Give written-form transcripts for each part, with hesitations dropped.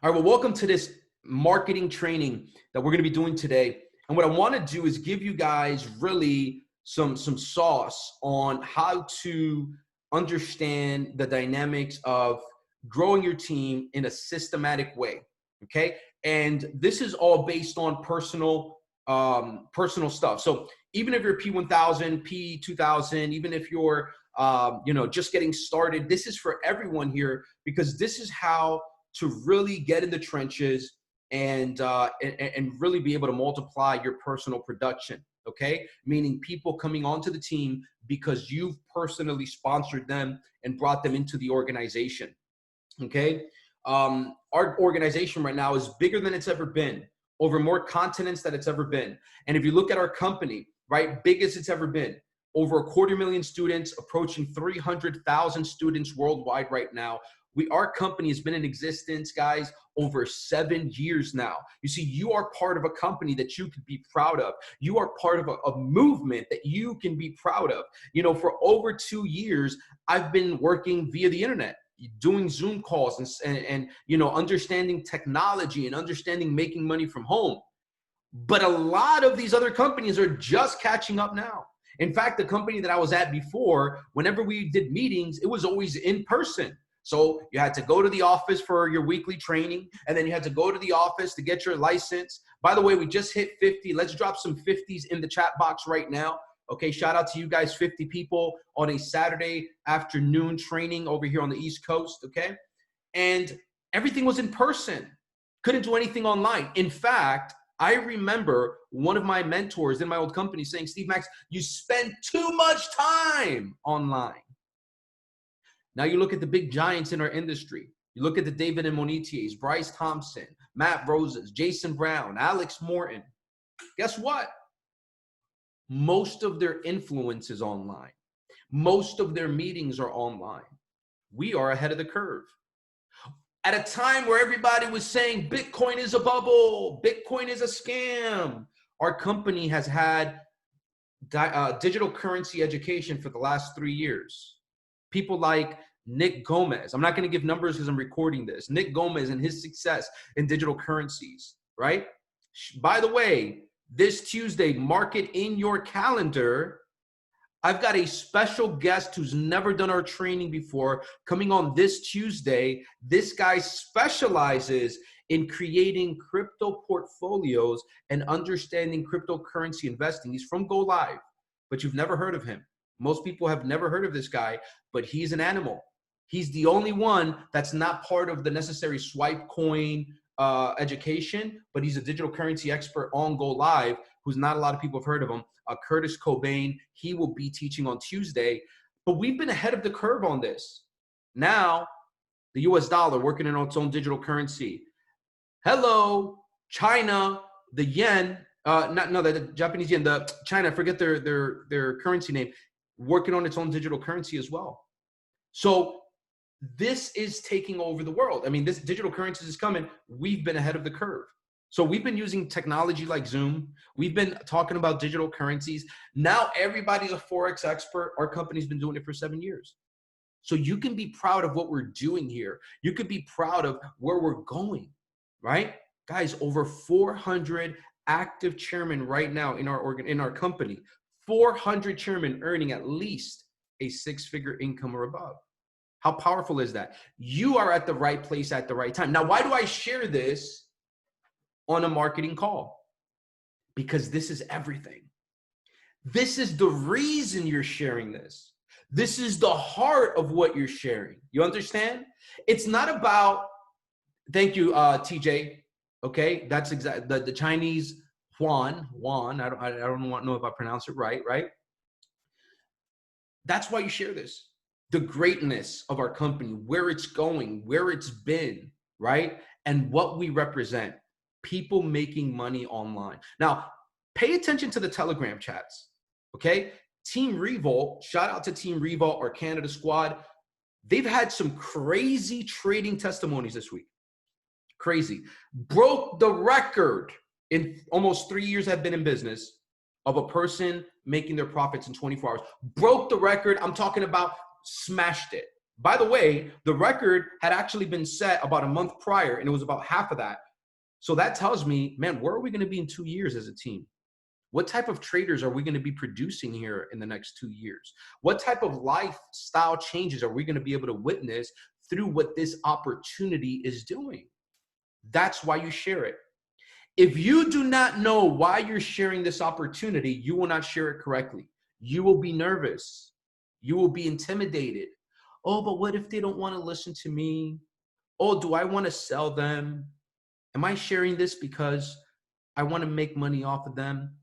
All right, well, welcome to this marketing training that we're going to be doing today. And what I want to do is give you guys really some sauce on how to understand the dynamics of growing your team in a systematic way. Okay, and this is all based on personal stuff. So even if you're P1000, P2000, even if you're just getting started, this is for everyone here because this is how to really get in the trenches and really be able to multiply your personal production. Okay, meaning people coming onto the team because you've personally sponsored them and brought them into the organization. Okay, our organization right now is bigger than it's ever been, over more continents than it's ever been. And if you look at our company, right, biggest it's ever been, over 250,000 students, approaching 300,000 students worldwide right now. Our company has been in existence, guys, over 7 years now. You see, you are part of a company that you can be proud of. You are part of a movement that you can be proud of. You know, for over 2 years, I've been working via the internet, doing Zoom calls and understanding technology and understanding making money from home. But a lot of these other companies are just catching up now. In fact, the company that I was at before, whenever we did meetings, it was always in person. So you had to go to the office for your weekly training, and then you had to go to the office to get your license. By the way, we just hit 50. Let's drop some 50s in the chat box right now. Okay, shout out to you guys, 50 people on a Saturday afternoon training over here on the East Coast, okay? And everything was in person. Couldn't do anything online. In fact, I remember one of my mentors in my old company saying, Steve Max, you spend too much time online. Now you look at the big giants in our industry. You look at the David and Monetiers, Bryce Thompson, Matt Roses, Jason Brown, Alex Morton. Guess what? Most of their influence is online. Most of their meetings are online. We are ahead of the curve. At a time where everybody was saying Bitcoin is a bubble, Bitcoin is a scam, our company has had digital currency education for the last 3 years. People like Nick Gomez. I'm not going to give numbers because I'm recording this. Nick Gomez and his success in digital currencies, right? By the way, this Tuesday, mark it in your calendar. I've got a special guest who's never done our training before coming on this Tuesday. This guy specializes in creating crypto portfolios and understanding cryptocurrency investing. He's from Go Live, but you've never heard of him. Most people have never heard of this guy, but he's an animal. He's the only one that's not part of the necessary swipe coin education, but he's a digital currency expert on Go Live, who's not a lot of people have heard of him. Curtis Cobain, he will be teaching on Tuesday, but we've been ahead of the curve on this. Now, the US dollar working on its own digital currency. Hello, China, the yen, the Japanese yen, the China, I forget their currency name, working on its own digital currency as well. So this is taking over the world. I mean, this digital currency is coming. We've been ahead of the curve. So we've been using technology like Zoom. We've been talking about digital currencies. Now everybody's a Forex expert. Our company's been doing it for 7 years. So you can be proud of what we're doing here. You could be proud of where we're going, right? Guys, over 400 active chairmen right now in our company. 400 chairmen earning at least a 6-figure income or above. How powerful is that? You are at the right place at the right time. Now, why do I share this on a marketing call? Because this is everything. This is the reason you're sharing this. This is the heart of what you're sharing. You understand? It's not about, thank you, TJ. Okay, that's exactly the Chinese Juan. I don't know if I pronounce it right? That's why you share this. The greatness of our company, where it's going, where it's been, right? And what we represent, people making money online. Now, pay attention to the Telegram chats, okay? Team Revolt, shout out to Team Revolt, our Canada squad. They've had some crazy trading testimonies this week. Crazy. Broke the record in almost 3 years I've been in business of a person making their profits in 24 hours. Broke the record. I'm talking about smashed it, By the way, the record had actually been set about a month prior, and it was about half of that. So that tells me, man, where are we going to be in 2 years as a team? What type of traders are we going to be producing here in the next 2 years? What type of lifestyle changes are we going to be able to witness through what this opportunity is doing? That's why you share it. If you do not know why you're sharing this opportunity, you will not share it correctly. You will be nervous. You will be intimidated. Oh, but what if they don't want to listen to me? Oh, do I want to sell them? Am I sharing this because I want to make money off of them?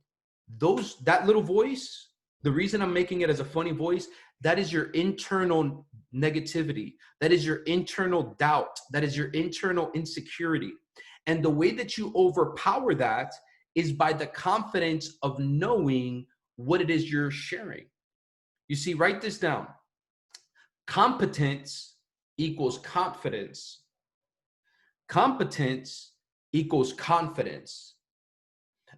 That little voice, the reason I'm making it as a funny voice, that is your internal negativity. That is your internal doubt. That is your internal insecurity. And the way that you overpower that is by the confidence of knowing what it is you're sharing. You see, write this down. Competence equals confidence. Competence equals confidence.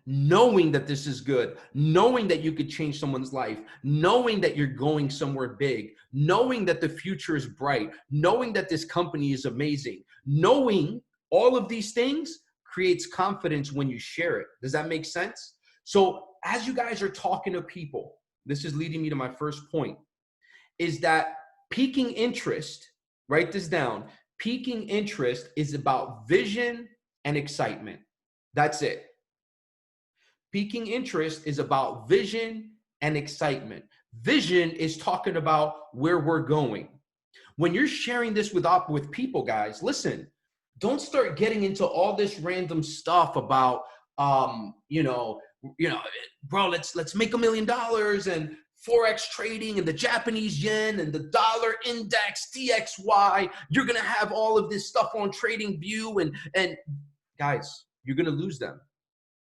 Knowing that this is good, knowing that you could change someone's life, knowing that you're going somewhere big, knowing that the future is bright, knowing that this company is amazing, knowing all of these things creates confidence when you share it. Does that make sense? So as you guys are talking to people, this is leading me to my first point, is that piquing interest, write this down, piquing interest is about vision and excitement. That's it. Piquing interest is about vision and excitement. Vision is talking about where we're going. When you're sharing this with people, guys, listen, don't start getting into all this random stuff about, bro, let's make $1 million and Forex trading and the Japanese yen and the dollar index, DXY. You're going to have all of this stuff on TradingView and guys, you're going to lose them.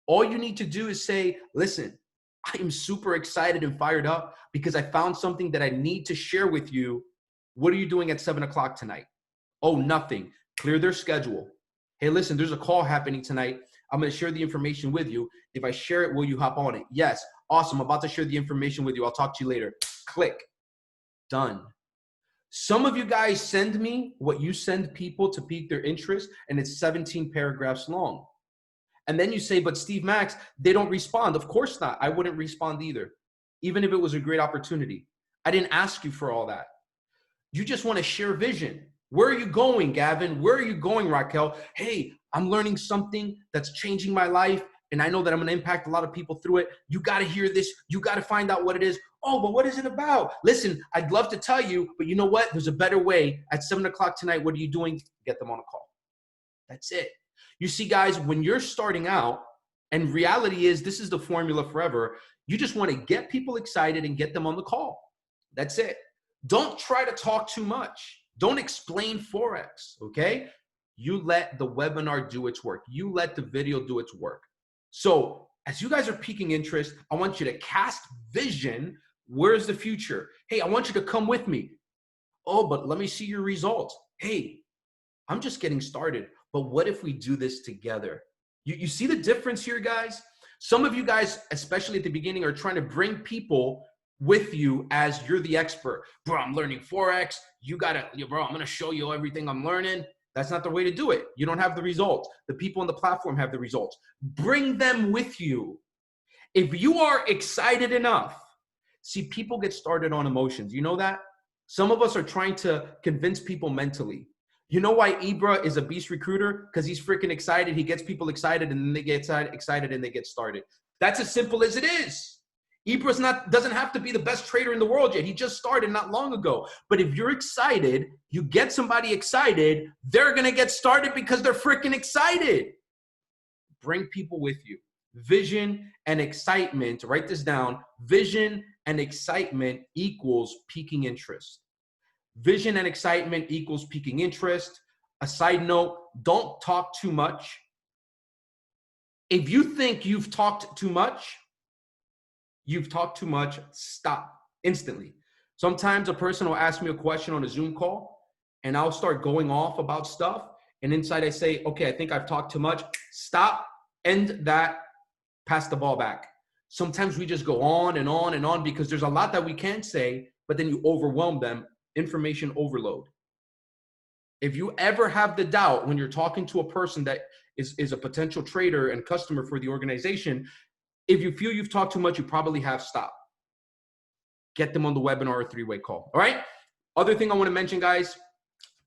All you need to do is say, listen, I am super excited and fired up because I found something that I need to share with you. What are you doing at 7 o'clock tonight? Oh, nothing. Clear their schedule. Hey, listen, there's a call happening tonight. I'm going to share the information with you. If I share it, will you hop on it? Yes. Awesome. I'm about to share the information with you. I'll talk to you later. Click. Done. Some of you guys send me what you send people to pique their interest, and it's 17 paragraphs long. And then you say, but Steve Max, they don't respond. Of course not. I wouldn't respond either, even if it was a great opportunity. I didn't ask you for all that. You just want to share vision. Where are you going, Gavin? Where are you going, Raquel? Hey, I'm learning something that's changing my life, and I know that I'm going to impact a lot of people through it. You got to hear this. You got to find out what it is. Oh, but what is it about? Listen, I'd love to tell you, but you know what? There's a better way. At 7 o'clock tonight, what are you doing? Get them on a call. That's it. You see, guys, when you're starting out, and reality is this is the formula forever, you just want to get people excited and get them on the call. That's it. Don't try to talk too much. Don't explain Forex, okay? You let the webinar do its work. You let the video do its work. So as you guys are piquing interest, I want you to cast vision. Where's the future? Hey, I want you to come with me. Oh, but let me see your results. Hey, I'm just getting started. But what if we do this together? You see the difference here, guys? Some of you guys, especially at the beginning, are trying to bring people with you as you're the expert. Bro, I'm learning Forex. Bro, I'm going to show you everything I'm learning. That's not the way to do it. You don't have the results. The people on the platform have the results. Bring them with you. If you are excited enough, see, people get started on emotions. You know that? Some of us are trying to convince people mentally. You know why Ibra is a beast recruiter? Because he's freaking excited. He gets people excited, and then they get excited and they get started. That's as simple as it is. Ibra doesn't have to be the best trader in the world yet. He just started not long ago. But if you're excited, you get somebody excited, they're going to get started because they're freaking excited. Bring people with you. Vision and excitement, write this down. Vision and excitement equals piquing interest. Vision and excitement equals piquing interest. A side note, don't talk too much. If you think you've talked too much, stop instantly. Sometimes a person will ask me a question on a Zoom call, and I'll start going off about stuff. And inside I say, okay, I think I've talked too much. Stop, end that, pass the ball back. Sometimes we just go on and on and on because there's a lot that we can't say, but then you overwhelm them information overload. If you ever have the doubt when you're talking to a person that is a potential trader and customer for the organization, if you feel you've talked too much, you probably have. Stop. Get them on the webinar or three-way call. All right. Other thing I want to mention, guys,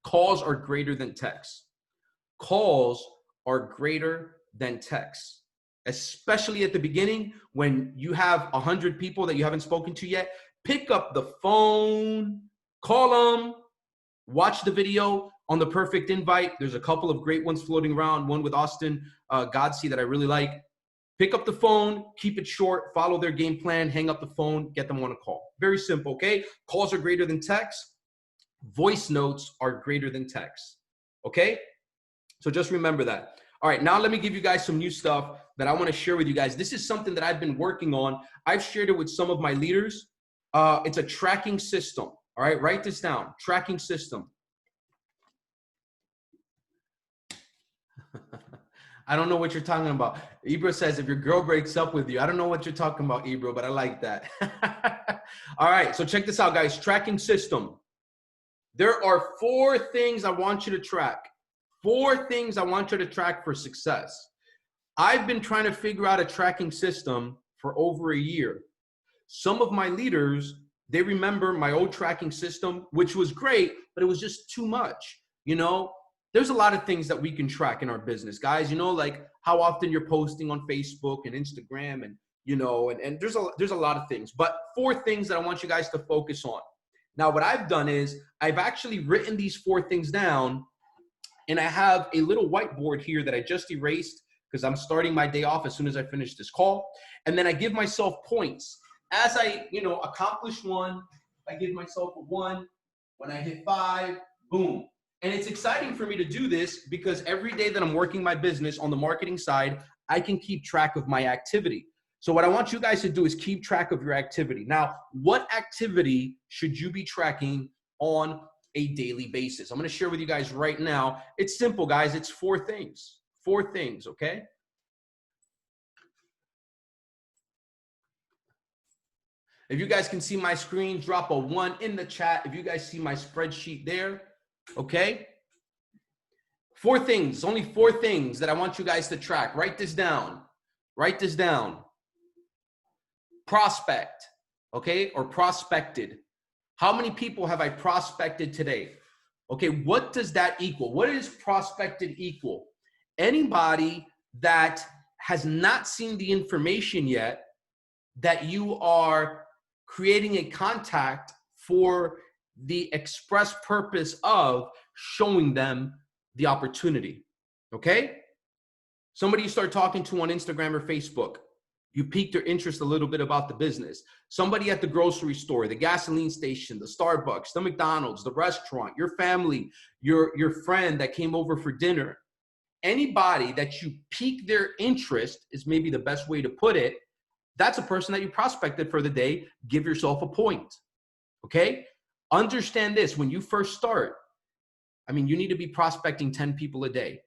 calls are greater than texts. Calls are greater than texts, especially at the beginning when you have 100 people that you haven't spoken to yet. Pick up the phone, call them, watch the video on the perfect invite. There's a couple of great ones floating around, one with Austin Godsey that I really like. Pick up the phone, keep it short, follow their game plan, hang up the phone, get them on a call. Very simple, okay? Calls are greater than text. Voice notes are greater than text, okay? So just remember that. All right, now let me give you guys some new stuff that I want to share with you guys. This is something that I've been working on. I've shared it with some of my leaders. It's a tracking system, all right? Write this down, tracking system. I don't know what you're talking about. Ibra says, if your girl breaks up with you, I don't know what you're talking about, Ibra, but I like that. All right, so check this out, guys. Tracking system. There are 4 things I want you to track. 4 things I want you to track for success. I've been trying to figure out a tracking system for over a year. Some of my leaders, they remember my old tracking system, which was great, but it was just too much, you know? There's a lot of things that we can track in our business, guys. You know, like how often you're posting on Facebook and Instagram, and you know, and there's a lot of things. But 4 things that I want you guys to focus on. Now, what I've done is I've actually written these 4 things down, and I have a little whiteboard here that I just erased because I'm starting my day off as soon as I finish this call. And then I give myself points as I, you know, accomplish 1. I give myself a 1. When I hit 5, boom. And it's exciting for me to do this because every day that I'm working my business on the marketing side, I can keep track of my activity. So what I want you guys to do is keep track of your activity. Now, what activity should you be tracking on a daily basis? I'm going to share with you guys right now. It's simple, guys. It's 4 things. 4 things, okay? If you guys can see my screen, drop a 1 in the chat. If you guys see my spreadsheet there, okay? 4 things, only 4 things that I want you guys to track. Write this down. Write this down. Prospect, okay? Or prospected. How many people have I prospected today? Okay, what does that equal? What is prospected equal? Anybody that has not seen the information yet that you are creating a contact for the express purpose of showing them the opportunity, okay? Somebody you start talking to on Instagram or Facebook, you pique their interest a little bit about the business. Somebody at the grocery store, the gasoline station, the Starbucks, the McDonald's, the restaurant, your family, your friend that came over for dinner. Anybody that you pique their interest is maybe the best way to put it. That's a person that you prospected for the day. Give yourself a point, okay? Understand this, when you first start, I mean, you need to be prospecting 10 people a day.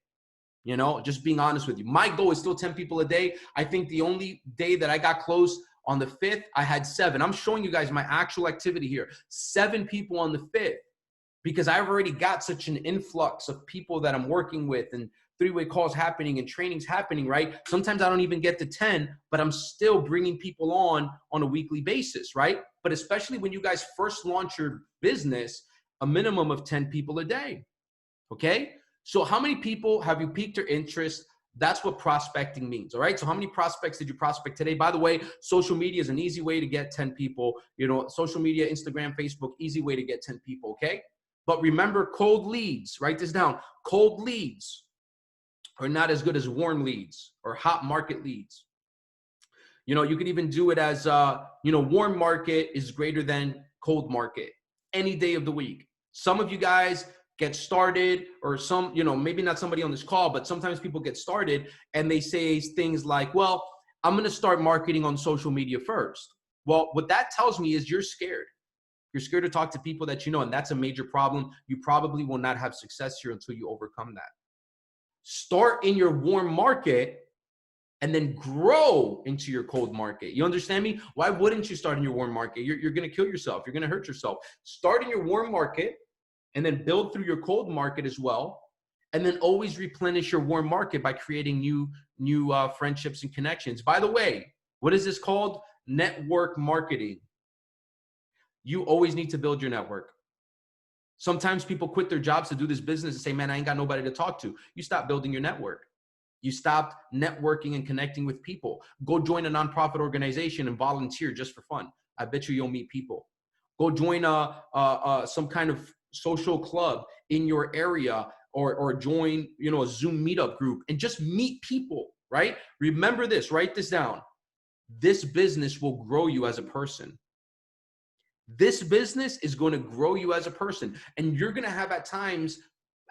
You know, just being honest with you. My goal is still 10 people a day. I think the only day that I got close on the 5th, I had 7. I'm showing you guys my actual activity here. 7 people on the 5th because I've already got such an influx of people that I'm working with and three-way calls happening and trainings happening, right? Sometimes I don't even get to 10, but I'm still bringing people on a weekly basis, right? But especially when you guys first launch your business, a minimum of 10 people a day, okay? So how many people have you piqued their interest? That's what prospecting means, all right? So how many prospects did you prospect today? By the way, social media is an easy way to get 10 people. You know, social media, Instagram, Facebook, easy way to get 10 people, okay? But remember, cold leads, write this down. Cold leads are not as good as warm leads or hot market leads. You know, you could even do it as, you know, warm market is greater than cold market any day of the week. Some of you guys get started, or some, you know, maybe not somebody on this call, but sometimes people get started and they say things like, well, I'm going to start marketing on social media first. Well, what that tells me is you're scared. You're scared to talk to people that you know, and that's a major problem. You probably will not have success here until you overcome that. Start in your warm market and then grow into your cold market. You understand me? Why wouldn't you start in your warm market? You're going to kill yourself. You're going to hurt yourself. Start in your warm market and then build through your cold market as well. And then always replenish your warm market by creating new friendships and connections. By the way, what is this called? Network marketing. You always need to build your network. Sometimes people quit their jobs to do this business and say, man, I ain't got nobody to talk to. You stop building your network. You stopped networking and connecting with people. Go join a nonprofit organization and volunteer just for fun. I bet you'll meet people. Go join some kind of social club in your area, or join, a Zoom meetup group and just meet people, right? Remember this, write this down. This business will grow you as a person. This business is going to grow you as a person, and you're going to have at times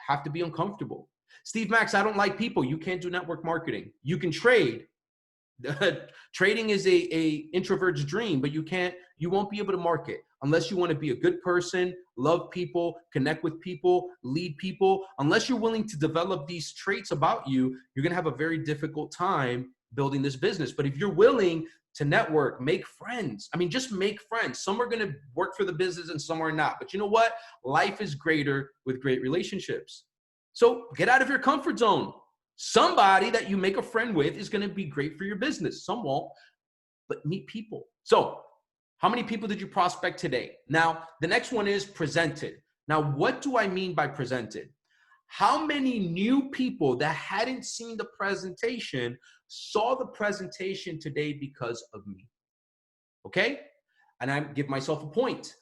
have to be uncomfortable. Steve Max, I don't like people. You can't do network marketing. You can trade. Trading is a introvert's dream, but you won't be able to market unless you want to be a good person, love people, connect with people, lead people. Unless you're willing to develop these traits about you, you're going to have a very difficult time building this business. But if you're willing to network, make friends. I mean, just make friends. Some are going to work for the business and some are not. But you know what? Life is greater with great relationships. So get out of your comfort zone. Somebody that you make a friend with is going to be great for your business. Some won't, but meet people. So how many people did you prospect today? Now, the next one is presented. Now, what do I mean by presented? How many new people that hadn't seen the presentation saw the presentation today because of me? Okay? And I give myself a point.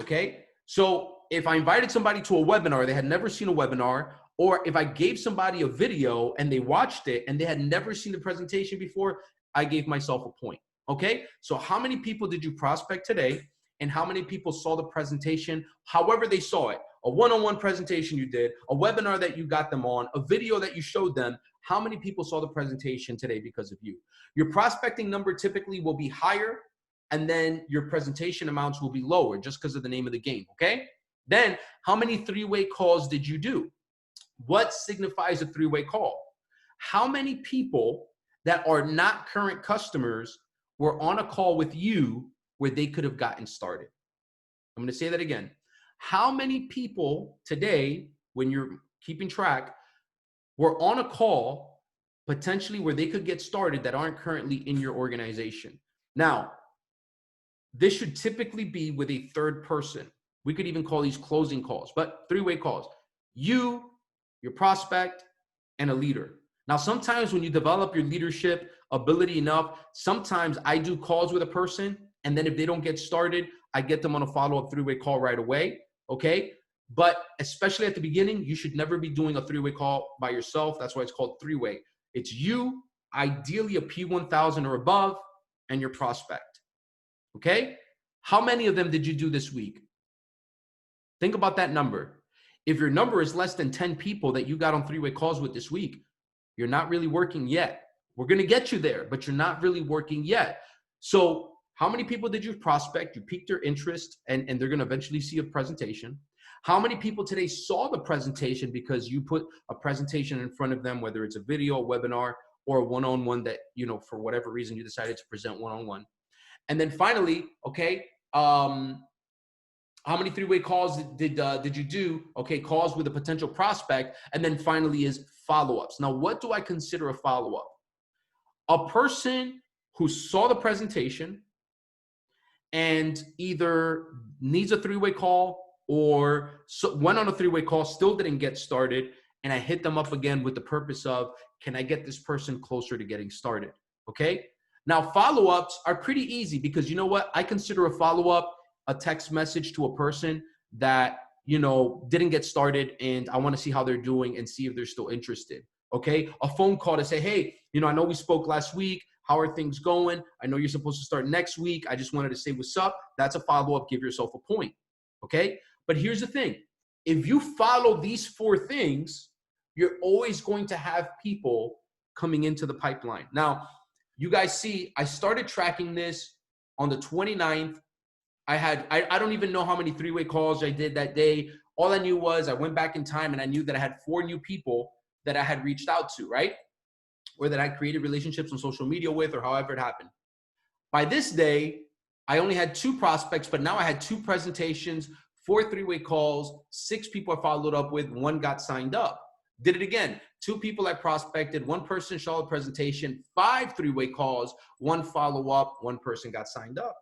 Okay? So if I invited somebody to a webinar, they had never seen a webinar, or if I gave somebody a video and they watched it and they had never seen the presentation before, I gave myself a point. Okay? So how many people did you prospect today, and how many people saw the presentation, however they saw it? A one-on-one presentation you did, a webinar that you got them on, a video that you showed them. How many people saw the presentation today because of you? Your prospecting number typically will be higher, and then your presentation amounts will be lower just because of the name of the game, okay? Then, how many three-way calls did you do? What signifies a three-way call? How many people that are not current customers were on a call with you where they could have gotten started? I'm going to say that again. How many people today, when you're keeping track, were on a call potentially where they could get started that aren't currently in your organization? Now, this should typically be with a third person. We could even call these closing calls, but three-way calls. You, your prospect, and a leader. Now, sometimes when you develop your leadership ability enough, sometimes I do calls with a person, and then if they don't get started, I get them on a follow-up three-way call right away, okay? But especially at the beginning, you should never be doing a three-way call by yourself. That's why it's called three-way. It's you, ideally a P1000 or above, and your prospect, okay? How many of them did you do this week? Think about that number. If your number is less than 10 people that you got on three-way calls with this week, you're not really working yet. We're going to get you there, but you're not really working yet. So how many people did you prospect? You piqued their interest, and they're going to eventually see a presentation. How many people today saw the presentation because you put a presentation in front of them, whether it's a video, a webinar, or a one-on-one that, for whatever reason you decided to present one-on-one? And then finally, okay, how many three-way calls did you do? Okay, calls with a potential prospect. And then finally is follow-ups. Now, what do I consider a follow-up? A person who saw the presentation and either needs a three-way call or went on a three-way call, still didn't get started, and I hit them up again with the purpose of, can I get this person closer to getting started? Okay? Now, follow-ups are pretty easy because you know what? I consider a follow-up a text message to a person that, didn't get started, and I want to see how they're doing and see if they're still interested. Okay? A phone call to say, hey, I know we spoke last week. How are things going? I know you're supposed to start next week. I just wanted to say what's up. That's a follow-up. Give yourself a point. Okay? But here's the thing. If you follow these four things, you're always going to have people coming into the pipeline. Now, you guys see, I started tracking this on the 29th. I don't even know how many three-way calls I did that day. All I knew was I went back in time and I knew that I had 4 new people that I had reached out to, right? or that I created relationships on social media with, or however it happened. By this day, I only had 2 prospects, but now I had 2 presentations, 4 3-way calls, 6 people I followed up with, 1 got signed up. Did it again. 2 people I prospected, 1 person saw a presentation, 5 3-way calls, 1 follow-up, 1 person got signed up.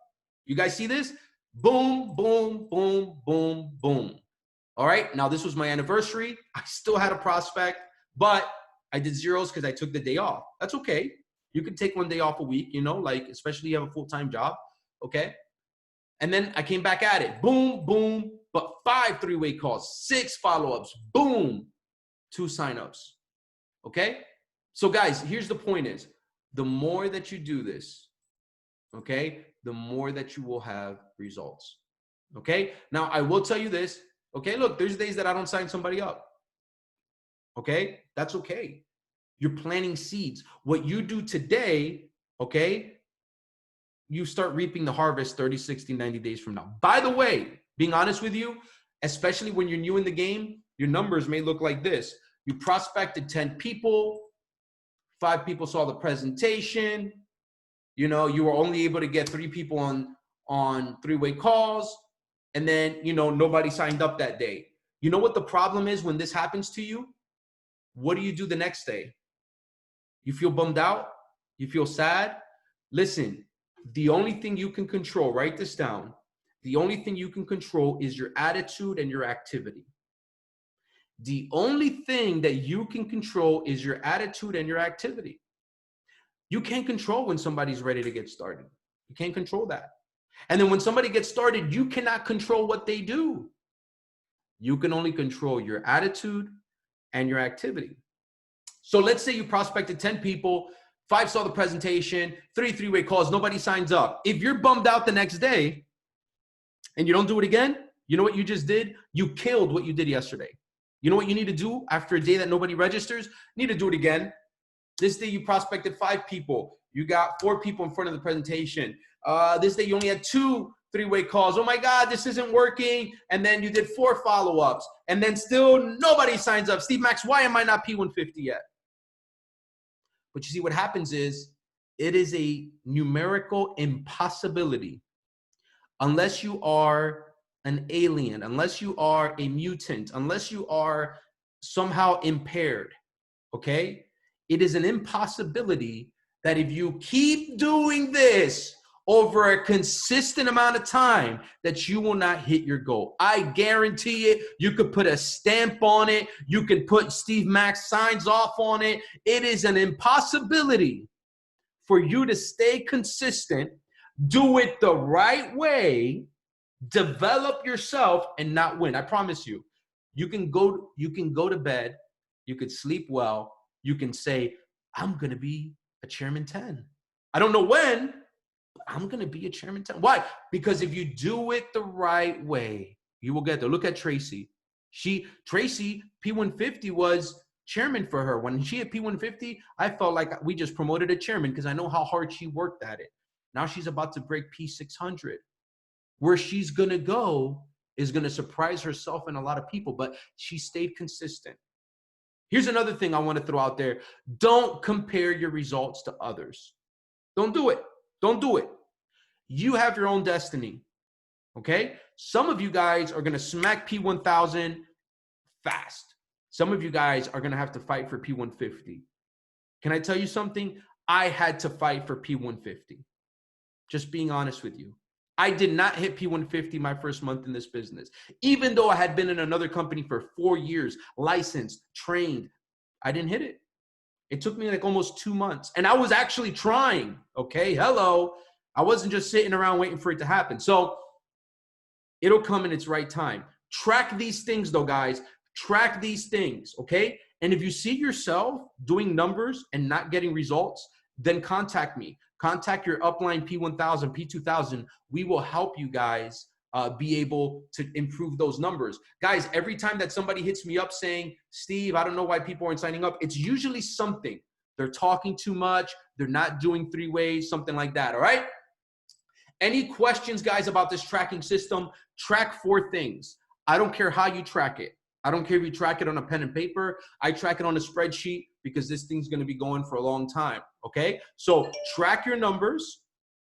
You guys see this? Boom, boom, boom, boom, boom. All right, now this was my anniversary. I still had a prospect, but I did zeros because I took the day off. That's okay. You can take 1 day off a week, you know, like especially you have a full-time job, okay? And then I came back at it. Boom, boom, but 5 3-way calls, 6 follow-ups, boom, 2 signups, okay? So guys, here's the point is, the more that you do this, okay, the more that you will have results, okay? Now, I will tell you this, okay? Look, there's days that I don't sign somebody up, okay? That's okay. You're planting seeds. What you do today, okay, you start reaping the harvest 30, 60, 90 days from now. By the way, being honest with you, especially when you're new in the game, your numbers may look like this. You prospected 10 people, 5 people saw the presentation, you know, you were only able to get 3 people on 3-way calls, and then, you know, nobody signed up that day. You know what the problem is when this happens to you? What do you do the next day? You feel bummed out? You feel sad? Listen, the only thing you can control, write this down, the only thing you can control is your attitude and your activity. The only thing that you can control is your attitude and your activity. You can't control when somebody's ready to get started. You can't control that. And then when somebody gets started, you cannot control what they do. You can only control your attitude and your activity. So let's say you prospected 10 people, 5 saw the presentation, 3 3-way calls, nobody signs up. If you're bummed out the next day and you don't do it again, you know what you just did? You killed what you did yesterday. You know what you need to do after a day that nobody registers? You need to do it again. This day you prospected 5 people. You got 4 people in front of the presentation. This day you only had 2 3-way calls. Oh my God, this isn't working. And then you did 4 follow-ups. And then still nobody signs up. Steve Max, why am I not P150 yet? But you see what happens is it is a numerical impossibility unless you are an alien, unless you are a mutant, unless you are somehow impaired, okay? It is an impossibility that if you keep doing this over a consistent amount of time, that you will not hit your goal. I guarantee it. You could put a stamp on it. You could put Steve Max signs off on it. It is an impossibility for you to stay consistent, do it the right way, develop yourself, and not win. I promise you, you can go to bed, you could sleep well, you can say, I'm going to be a chairman 10. I don't know when, but I'm going to be a chairman 10. Why? Because if you do it the right way, you will get there. Look at Tracy. Tracy, P150 was chairman for her. When she hit P150, I felt like we just promoted a chairman because I know how hard she worked at it. Now she's about to break P600. Where she's going to go is going to surprise herself and a lot of people, but she stayed consistent. Here's another thing I want to throw out there. Don't compare your results to others. Don't do it. Don't do it. You have your own destiny, okay? Some of you guys are going to smack P1000 fast. Some of you guys are going to have to fight for P150. Can I tell you something? I had to fight for P150. Just being honest with you. I did not hit P150 my first month in this business. Even though I had been in another company for 4 years, licensed, trained, I didn't hit it. It took me like almost 2 months. And I was actually trying, okay? Hello. I wasn't just sitting around waiting for it to happen. So it'll come in its right time. Track these things though, guys. Track these things, okay? And if you see yourself doing numbers and not getting results, then contact me. Contact your upline P1000, P2000. We will help you guys be able to improve those numbers. Guys, every time that somebody hits me up saying, Steve, I don't know why people aren't signing up, it's usually something. They're talking too much. They're not doing 3 ways, something like that, all right? Any questions, guys, about this tracking system? Track 4 things. I don't care how you track it. I don't care if you track it on a pen and paper. I track it on a spreadsheet because this thing's going to be going for a long time. Okay. So track your numbers.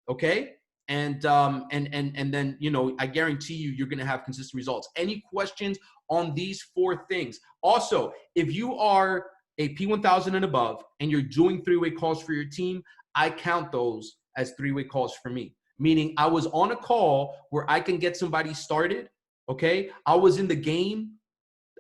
Okay. And then, you know, I guarantee you, you're going to have consistent results. Any questions on these 4 things? Also, if you are a P1000 and above and you're doing 3-way calls for your team, I count those as 3-way calls for me. Meaning I was on a call where I can get somebody started. Okay. I was in the game.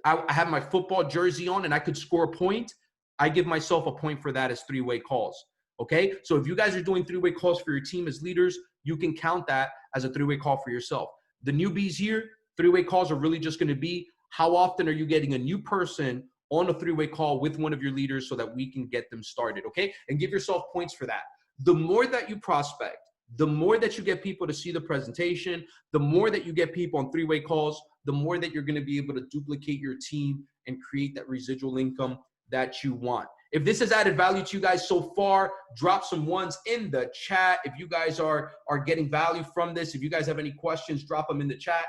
I have my football jersey on and I could score a point. I give myself a point for that as 3-way calls. Okay. So if you guys are doing 3-way calls for your team as leaders, you can count that as a 3-way call for yourself. The newbies here, 3-way calls are really just going to be how often are you getting a new person on a 3-way call with one of your leaders so that we can get them started. Okay. And give yourself points for that. The more that you prospect, the more that you get people to see the presentation, the more that you get people on 3-way calls, the more that you're going to be able to duplicate your team and create that residual income that you want. If this has added value to you guys so far, drop some ones in the chat. If you guys are getting value from this, if you guys have any questions, drop them in the chat.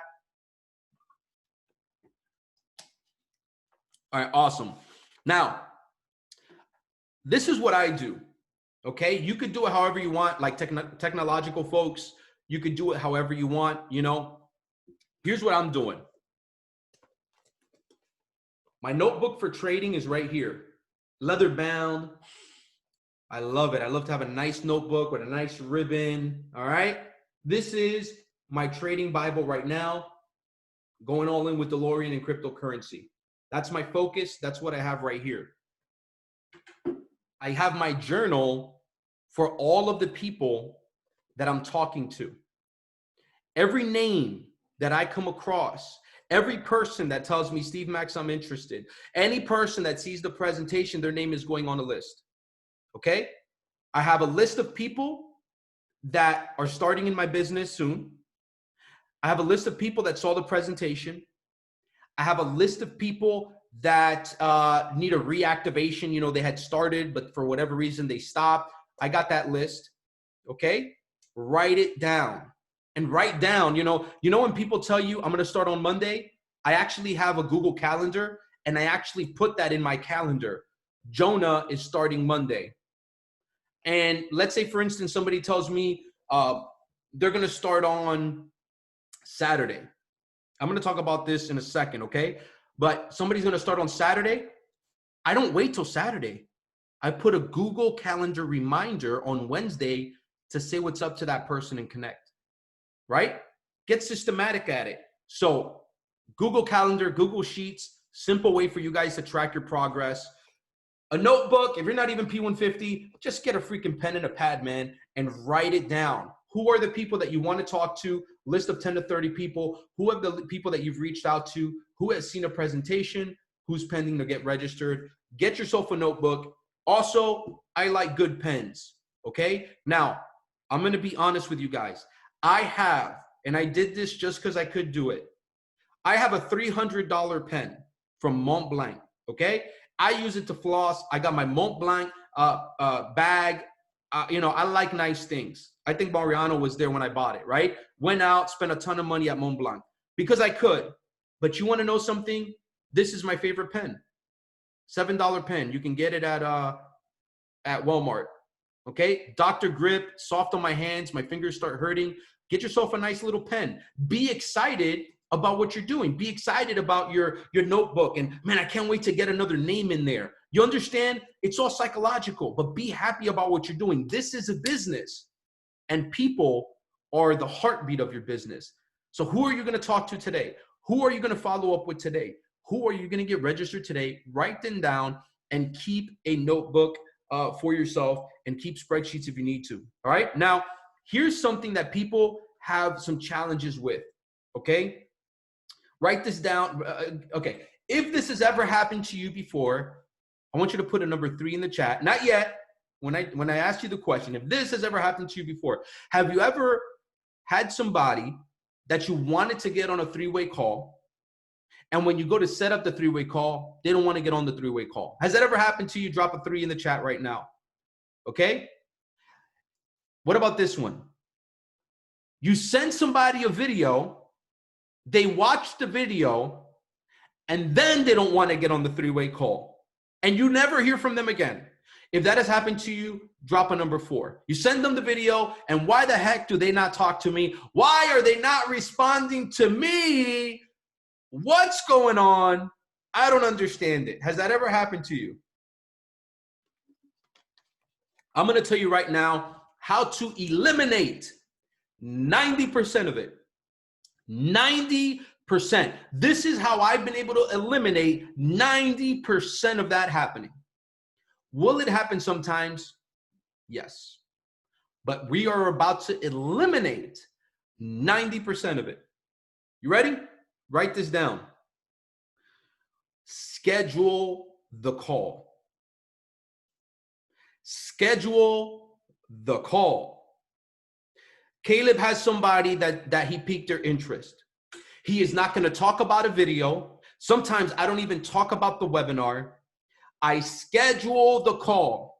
All right, awesome. Now, this is what I do. Okay, you could do it however you want, like technological folks, you could do it however you want, you know. Here's what I'm doing. My notebook for trading is right here, leather bound. I love it. I love to have a nice notebook with a nice ribbon. All right, this is my trading Bible right now, going all in with DeLorean and cryptocurrency. That's my focus. That's what I have right here. I have my journal for all of the people that I'm talking to. Every name that I come across, every person that tells me, Steve Max, I'm interested, any person that sees the presentation, their name is going on the list. Okay? I have a list of people that are starting in my business soon. I have a list of people that saw the presentation. I have a list of people that need a reactivation. You know, they had started, but for whatever reason, they stopped. I got that list. Okay. Write it down and write down, you know, when people tell you I'm going to start on Monday, I actually have a Google Calendar and I actually put that in my calendar. Jonah is starting Monday. And let's say, for instance, somebody tells me they're going to start on Saturday. I'm going to talk about this in a second, okay? But somebody's going to start on Saturday. I don't wait till Saturday. I put a Google Calendar reminder on Wednesday to say what's up to that person and connect, right? Get systematic at it. So Google Calendar, Google Sheets, simple way for you guys to track your progress. A notebook, if you're not even P150, just get a freaking pen and a pad, man, and write it down. Who are the people that you want to talk to? List of 10 to 30 people. Who are the people that you've reached out to? Who has seen a presentation? Who's pending to get registered? Get yourself a notebook. Also, I like good pens, okay? Now, I'm going to be honest with you guys. I have, and I did this just because I could do it. I have a $300 pen from Mont Blanc, okay? I use it to floss. I got my Mont Blanc bag. You know, I like nice things. I think Mariano was there when I bought it, right? Went out, spent a ton of money at Mont Blanc because I could. But you want to know something? This is my favorite pen. $7 pen. You can get it at Walmart. Okay? Dr. Grip, soft on my hands. My fingers start hurting. Get yourself a nice little pen. Be excited about what you're doing. Be excited about your notebook. And man, I can't wait to get another name in there. You understand? It's all psychological, but be happy about what you're doing. This is a business and people are the heartbeat of your business. So who are you going to talk to today? Who are you going to follow up with today? Who are you going to get registered today? Write them down and keep a notebook for yourself and keep spreadsheets if you need to. All right. Now, here's something that people have some challenges with. Okay. Write this down. Okay. If this has ever happened to you before, I want you to put a number 3 in the chat. Not yet. When I asked you the question, if this has ever happened to you before, have you ever had somebody that you wanted to get on a 3-way call, and when you go to set up the 3-way call, they don't want to get on the 3-way call? Has that ever happened to you? Drop a 3 in the chat right now. Okay? What about this one? You send somebody a video, they watch the video, and then they don't want to get on the three-way call, and you never hear from them again. If that has happened to you, drop a number 4. You send them the video, and why the heck do they not talk to me? Why are they not responding to me? What's going on? I don't understand it. Has that ever happened to you? I'm going to tell you right now how to eliminate 90% of it. 90%. This is how I've been able to eliminate 90% of that happening. Will it happen sometimes? Yes. But we are about to eliminate 90% of it. You ready? Write this down. Schedule the call. Schedule the call. Caleb has somebody that he piqued their interest. He is not going to talk about a video. Sometimes I don't even talk about the webinar. I schedule the call.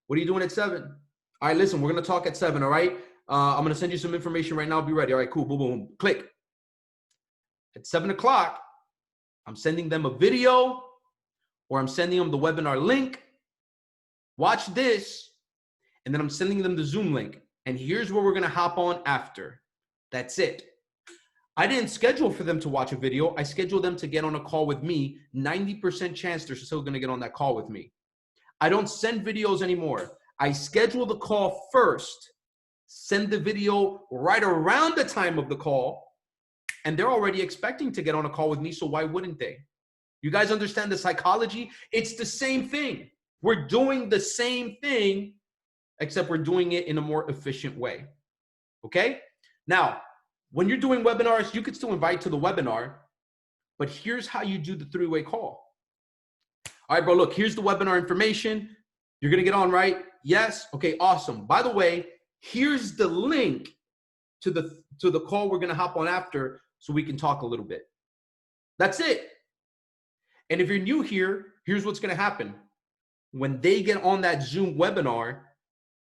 What are you doing at 7? All right, listen, we're going to talk at 7, all right? I'm going to send you some information right now. I'll be ready. All right, cool. Boom, boom, boom. Click. At 7 o'clock, I'm sending them a video, or I'm sending them the webinar link. Watch this, and then I'm sending them the Zoom link. And here's where we're going to hop on after. That's it. I didn't schedule for them to watch a video. I scheduled them to get on a call with me. 90% chance they're still going to get on that call with me. I don't send videos anymore. I schedule the call first, send the video right around the time of the call, and they're already expecting to get on a call with me, so why wouldn't they? You guys understand the psychology? It's the same thing. We're doing the same thing, except we're doing it in a more efficient way. Okay? Now, when you're doing webinars, you could still invite to the webinar, but here's how you do the three-way call. All right, bro, look, here's the webinar information. You're going to get on, right? Yes? Okay, awesome. By the way, here's the link to the call we're going to hop on after so we can talk a little bit. That's it. And if you're new here, here's what's going to happen. When they get on that Zoom webinar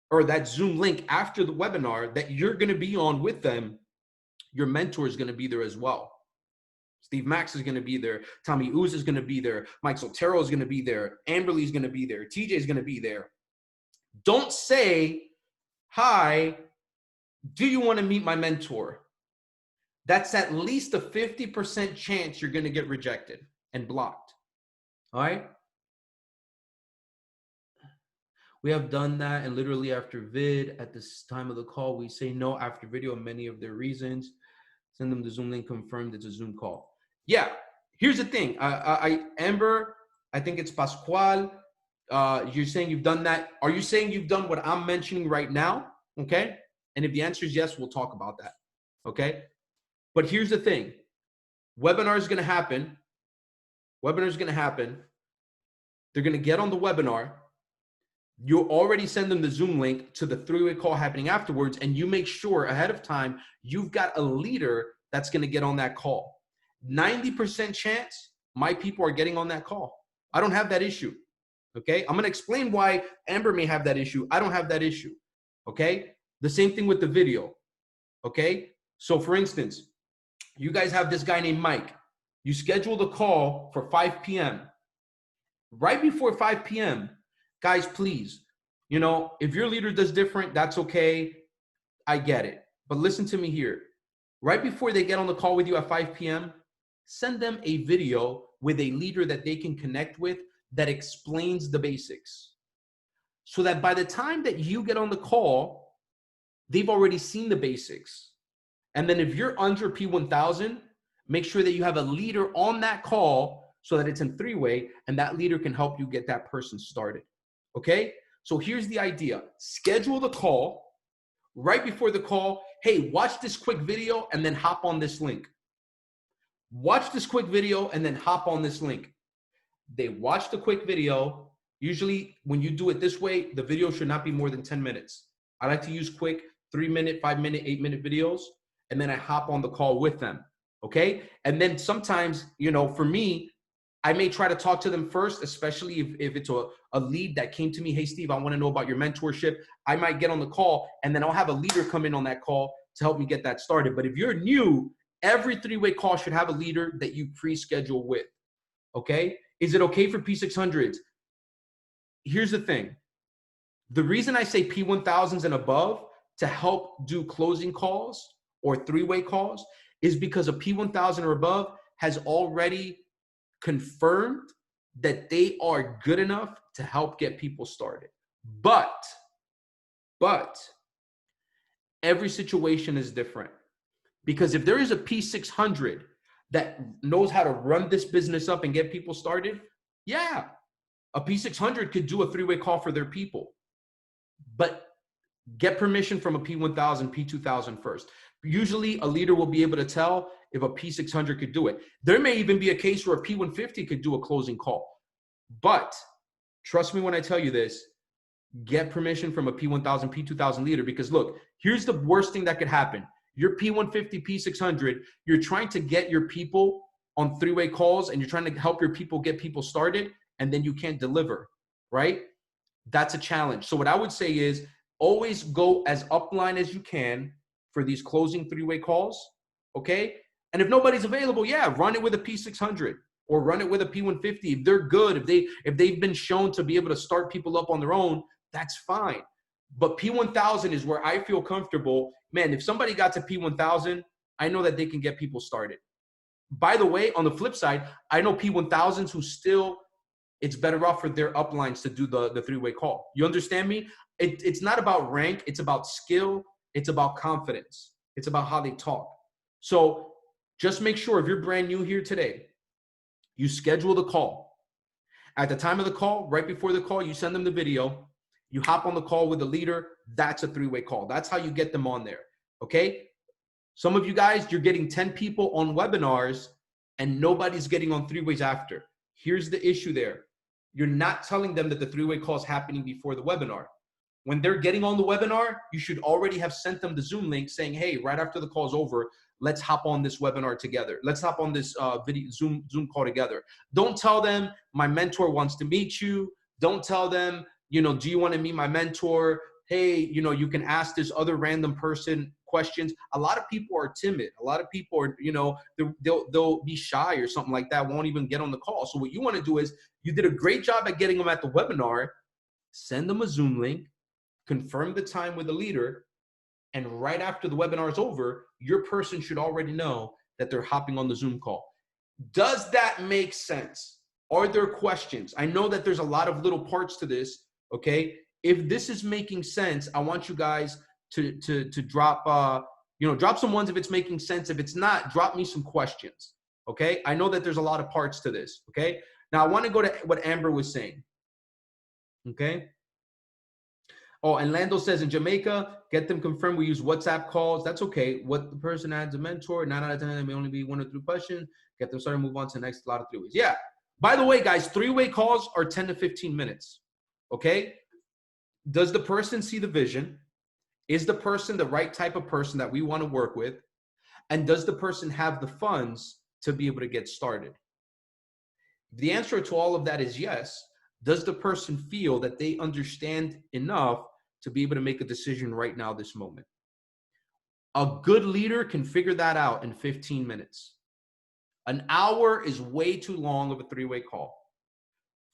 or that Zoom link after the webinar that you're going to be on with them, your mentor is going to be there as well. Steve Max is going to be there. Tommy Ooze is going to be there. Mike Sotero is going to be there. Amberly is going to be there. TJ is going to be there. Don't say, hi, do you want to meet my mentor? That's at least a 50% chance you're going to get rejected and blocked. All right? We have done that, and literally after vid, at this time of the call, we say no after video and many of their reasons. Send them the Zoom link confirmed it's a Zoom call. Yeah, here's the thing. Amber, I think it's Pascual. You're saying you've done that. Are you saying you've done what I'm mentioning right now? Okay. And if the answer is yes, we'll talk about that. Okay. But here's the thing. Webinar is going to happen. Webinar is going to happen. They're going to get on the webinar. You already send them the Zoom link to the three-way call happening afterwards, and you make sure ahead of time you've got a leader that's going to get on that call. 90% chance my people are getting on that call. I don't have that issue. Okay? I'm going to explain why Amber may have that issue. I don't have that issue. Okay? The same thing with the video. Okay? So for instance, you guys have this guy named Mike. You schedule the call for 5 p.m. Right before 5 p.m., guys, please, you know, if your leader does different, that's okay. I get it. But listen to me here. Right before they get on the call with you at 5 p.m., send them a video with a leader that they can connect with that explains the basics. So that by the time that you get on the call, they've already seen the basics. And then if you're under P1000, make sure that you have a leader on that call so that it's in three-way, and that leader can help you get that person started. Okay? So here's the idea. Schedule the call. Right before the call, hey, watch this quick video and then hop on this link. Watch this quick video and then hop on this link. They watch the quick video. Usually when you do it this way, the video should not be more than 10 minutes. I like to use quick 3-minute, 5-minute, 8-minute videos, and then I hop on the call with them. Okay? And then sometimes, you know, for me, I may try to talk to them first, especially if it's a lead that came to me. Hey, Steve, I want to know about your mentorship. I might get on the call, and then I'll have a leader come in on that call to help me get that started. But if you're new Every three-way call should have a leader that you pre-schedule with, okay? Is it okay for P600s? Here's the thing. The reason I say P1000s and above to help do closing calls or three-way calls is because a P1000 or above has already confirmed that they are good enough to help get people started. But every situation is different. Because if there is a P600 that knows how to run this business up and get people started, yeah, a P600 could do a three-way call for their people. But get permission from a P1000, P2000 first. Usually a leader will be able to tell if a P600 could do it. There may even be a case where a P150 could do a closing call. But trust me when I tell you this, get permission from a P1000, P2000 leader, because look, here's the worst thing that could happen. Your P150, P600, you're trying to get your people on three-way calls and you're trying to help your people get people started, and then you can't deliver, right? That's a challenge. So what I would say is always go as upline as you can for these closing three-way calls, okay? And if nobody's available, yeah, run it with a P600 or run it with a P150. If they're good, if they've been shown to be able to start people up on their own, that's fine. But P1000 is where I feel comfortable. Man, if somebody got to P1000, I know that they can get people started. By the way, on the flip side, I know P1000s who still, it's better off for their uplines to do the three-way call. You understand me? It's not about rank. It's about skill. It's about confidence. It's about how they talk. So just make sure if you're brand new here today, you schedule the call. At the time of the call, right before the call, you send them the video. You hop on the call with the leader. That's a three-way call. That's how you get them on there, okay? Some of you guys, you're getting 10 people on webinars and nobody's getting on three-ways after. Here's the issue there. You're not telling them that the three-way call is happening before the webinar. When they're getting on the webinar, you should already have sent them the Zoom link saying, hey, right after the call is over, let's hop on this webinar together. Let's hop on this video Zoom call together. Don't tell them my mentor wants to meet you. Don't tell them, you know, do you want to meet my mentor? Hey, you know, you can ask this other random person questions. A lot of people are timid. A lot of people are, you know, they'll be shy or something like that, won't even get on the call. So what you want to do is, you did a great job at getting them at the webinar, send them a Zoom link, confirm the time with the leader, and right after the webinar is over, your person should already know that they're hopping on the Zoom call. Does that make sense? Are there questions? I know that there's a lot of little parts to this, okay? If this is making sense, I want you guys to drop, drop some ones if it's making sense. If it's not, drop me some questions, okay? I know that there's a lot of parts to this, okay? Now, I want to go to what Amber was saying, okay? Oh, and Lando says in Jamaica, get them confirmed. We use WhatsApp calls. That's okay. What the person adds a mentor, 9 out of 10, there may only be 1 or 2 questions. Get them started, move on to the next lot of three-ways. Yeah. By the way, guys, three-way calls are 10 to 15 minutes, okay? Does the person see the vision? Is the person the right type of person that we want to work with? And does the person have the funds to be able to get started? The answer to all of that is yes. Does the person feel that they understand enough to be able to make a decision right now, this moment? A good leader can figure that out in 15 minutes. An hour is way too long of a three-way call.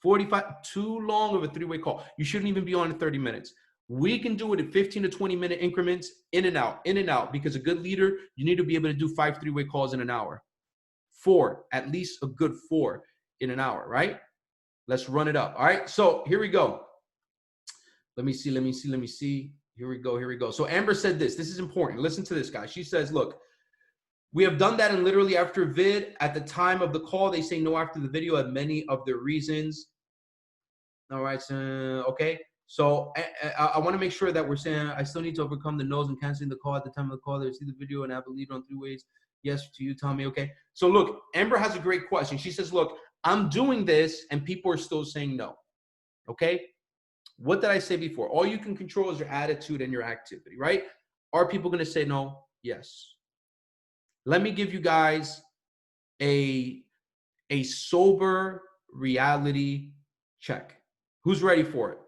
45, too long of a three-way call. You shouldn't even be on in 30 minutes. We can do it in 15 to 20 minute increments, in and out, because a good leader, you need to be able to do 5 three-way calls in an hour. 4, at least a good 4 in an hour, right? Let's run it up. All right, so here we go. Let me see. Here we go. So Amber said this. This is important. Listen to this, guys. She says, look, we have done that, and literally after vid, at the time of the call, they say no after the video at many of their reasons. All right, so, okay. So I want to make sure that we're saying I still need to overcome the no's and canceling the call at the time of the call. They see the video and have a lead on 3 ways. Yes to you, Tommy. Okay. So look, Amber has a great question. She says, look, I'm doing this and people are still saying no. Okay. What did I say before? All you can control is your attitude and your activity, right? Are people going to say no? Yes. Let me give you guys a sober reality check. Who's ready for it?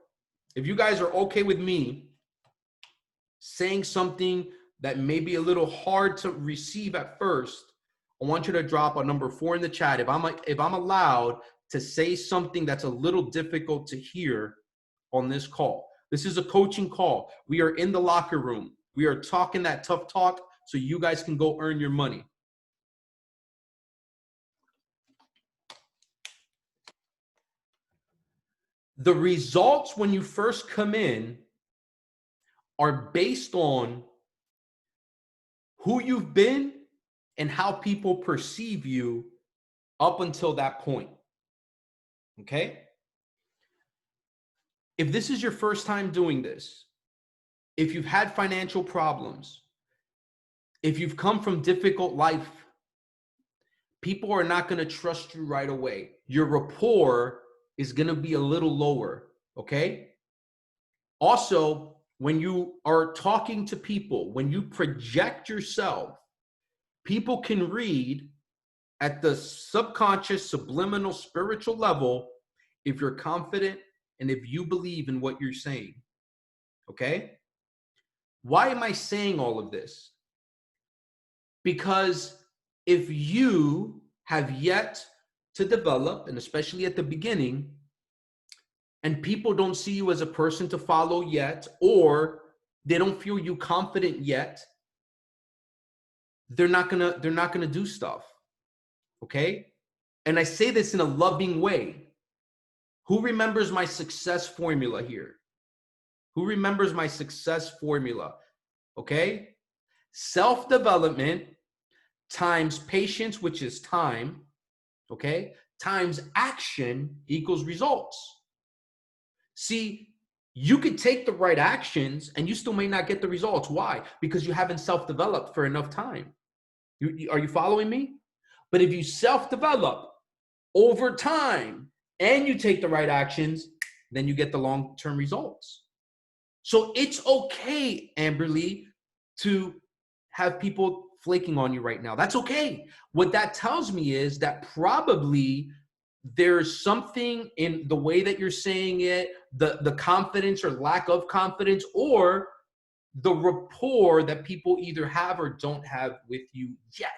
If you guys are okay with me saying something that may be a little hard to receive at first, I want you to drop a number 4 in the chat. If I'm allowed to say something that's a little difficult to hear on this call. This is a coaching call. We are in the locker room. We are talking that tough talk so you guys can go earn your money. The results when you first come in are based on who you've been and how people perceive you up until that point. Okay? If this is your first time doing this, if you've had financial problems, if you've come from difficult life, people are not going to trust you right away. Your rapport is going to be a little lower, okay? Also, when you are talking to people, when you project yourself, people can read at the subconscious, subliminal, spiritual level if you're confident and if you believe in what you're saying, okay? Why am I saying all of this? Because if you have yet to develop, and especially at the beginning, and people don't see you as a person to follow yet, or they don't feel you confident yet, they're not gonna do stuff. Okay? And I say this in a loving way. Who remembers my success formula here? Who remembers my success formula? Okay? Self-development times patience, which is time, okay, times action equals results. See, you could take the right actions and you still may not get the results. Why? Because you haven't self-developed for enough time. Are you following me? But if you self-develop over time and you take the right actions, then you get the long-term results. So it's okay, Amberly, to have people flaking on you right now. That's okay. What that tells me is that probably there's something in the way that you're saying it, the confidence or lack of confidence, or the rapport that people either have or don't have with you yet.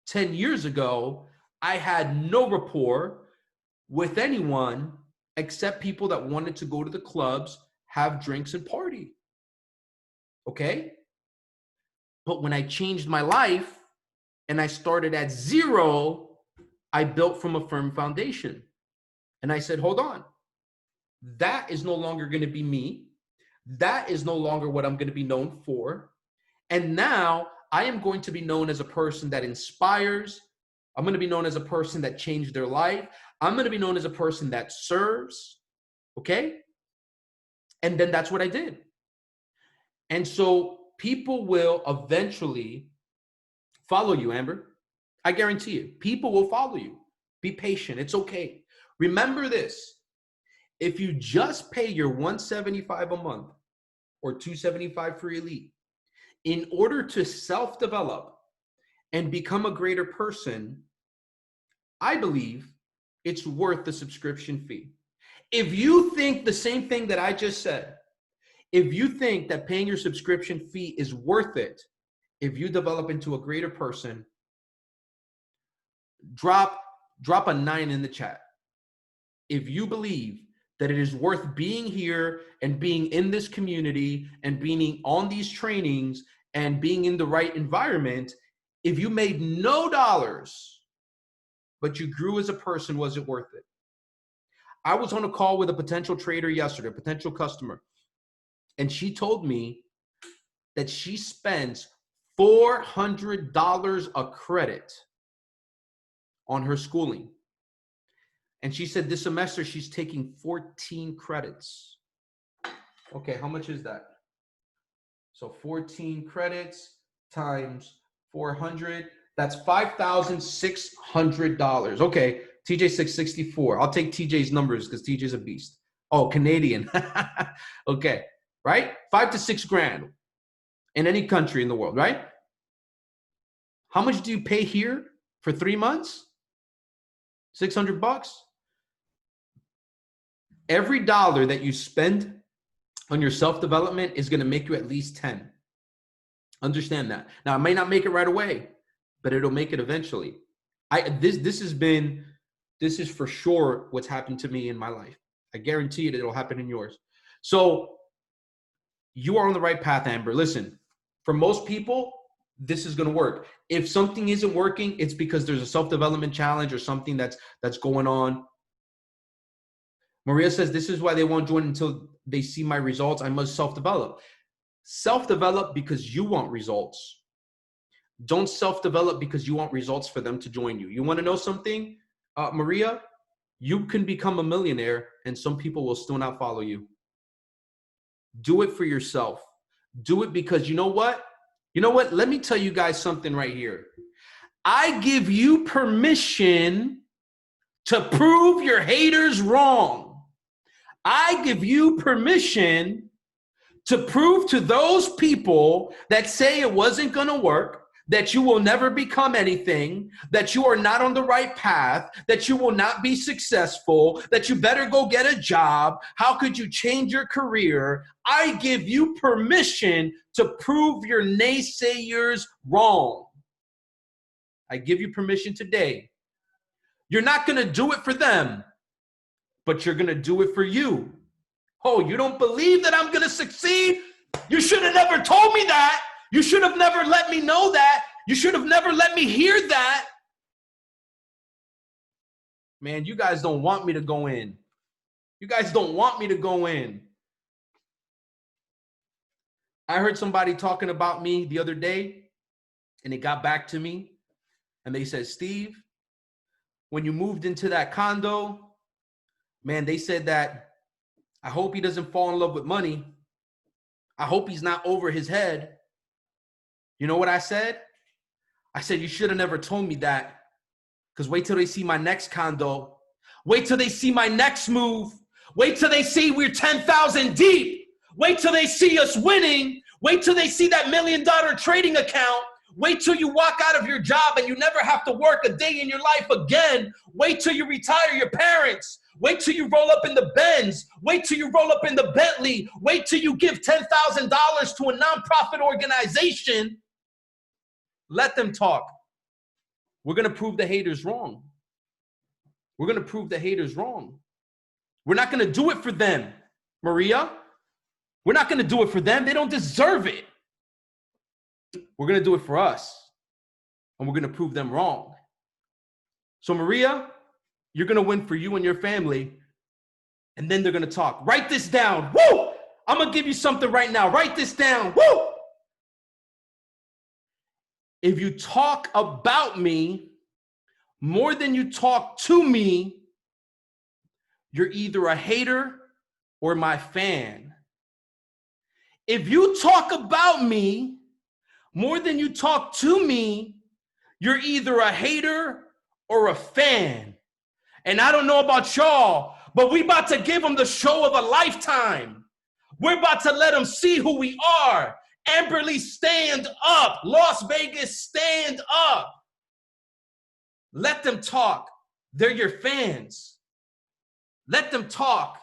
10 years ago, I had no rapport with anyone except people that wanted to go to the clubs, have drinks, and party. Okay? But when I changed my life and I started at 0, I built from a firm foundation. And I said, hold on. That is no longer going to be me. That is no longer what I'm going to be known for. And now I am going to be known as a person that inspires. I'm going to be known as a person that changed their life. I'm going to be known as a person that serves. Okay? And then that's what I did. And so people will eventually follow you, Amber. I guarantee you. People will follow you. Be patient. It's okay. Remember this. If you just pay your $175 a month or $275 for Elite, in order to self-develop and become a greater person, I believe it's worth the subscription fee. If you think the same thing that I just said, if you think that paying your subscription fee is worth it, if you develop into a greater person, drop a 9 in the chat. If you believe that it is worth being here and being in this community and being on these trainings and being in the right environment, if you made no dollars, but you grew as a person, was it worth it? I was on a call with a potential trader yesterday, a potential customer, and she told me that she spends $400 a credit on her schooling. And she said this semester she's taking 14 credits. Okay, how much is that? So 14 credits times 400, that's $5,600. Okay, TJ 664. I'll take TJ's numbers because TJ's a beast. Oh, Canadian. Okay, right? 5 to 6 grand in any country in the world, right? How much do you pay here for 3 months? $600. Every dollar that you spend on your self-development is going to make you at least 10. Understand that. Now, I may not make it right away, but it'll make it eventually. This is for sure what's happened to me in my life. I guarantee you that it'll happen in yours. So you are on the right path, Amber. Listen, for most people, this is going to work. If something isn't working, it's because there's a self-development challenge or something that's going on. Maria says, this is why they won't join until they see my results. I must self-develop. Self-develop because you want results. Don't self-develop because you want results for them to join you. You want to know something, Maria? You can become a millionaire and some people will still not follow you. Do it for yourself. Do it because you know what? You know what? Let me tell you guys something right here. I give you permission to prove your haters wrong. I give you permission to prove to those people that say it wasn't going to work, that you will never become anything, that you are not on the right path, that you will not be successful, that you better go get a job. How could you change your career? I give you permission to prove your naysayers wrong. I give you permission today. You're not going to do it for them, but you're going to do it for you. Oh, you don't believe that I'm going to succeed? You should have never told me that. You should have never let me know that. You should have never let me hear that. Man, you guys don't want me to go in. You guys don't want me to go in. I heard somebody talking about me the other day, and it got back to me. And they said, Steve, when you moved into that condo, man, they said that I hope he doesn't fall in love with money. I hope he's not over his head. You know what I said? I said, you should have never told me that, because wait till they see my next condo. Wait till they see my next move. Wait till they see we're 10,000 deep. Wait till they see us winning. Wait till they see that $1 million trading account. Wait till you walk out of your job and you never have to work a day in your life again. Wait till you retire your parents. Wait till you roll up in the Benz. Wait till you roll up in the Bentley. Wait till you give $10,000 to a nonprofit organization. Let them talk. We're going to prove the haters wrong. We're going to prove the haters wrong. We're not going to do it for them, Maria. We're not going to do it for them. They don't deserve it. We're going to do it for us. And we're going to prove them wrong. So, Maria, you're going to win for you and your family. And then they're going to talk. Write this down. Woo! I'm going to give you something right now. Write this down. Woo! If you talk about me more than you talk to me, you're either a hater or my fan. If you talk about me more than you talk to me, you're either a hater or a fan. And I don't know about y'all, but we about to give them the show of a lifetime. We're about to let them see who we are. Amberly, stand up. Las Vegas, stand up. Let them talk. They're your fans. Let them talk.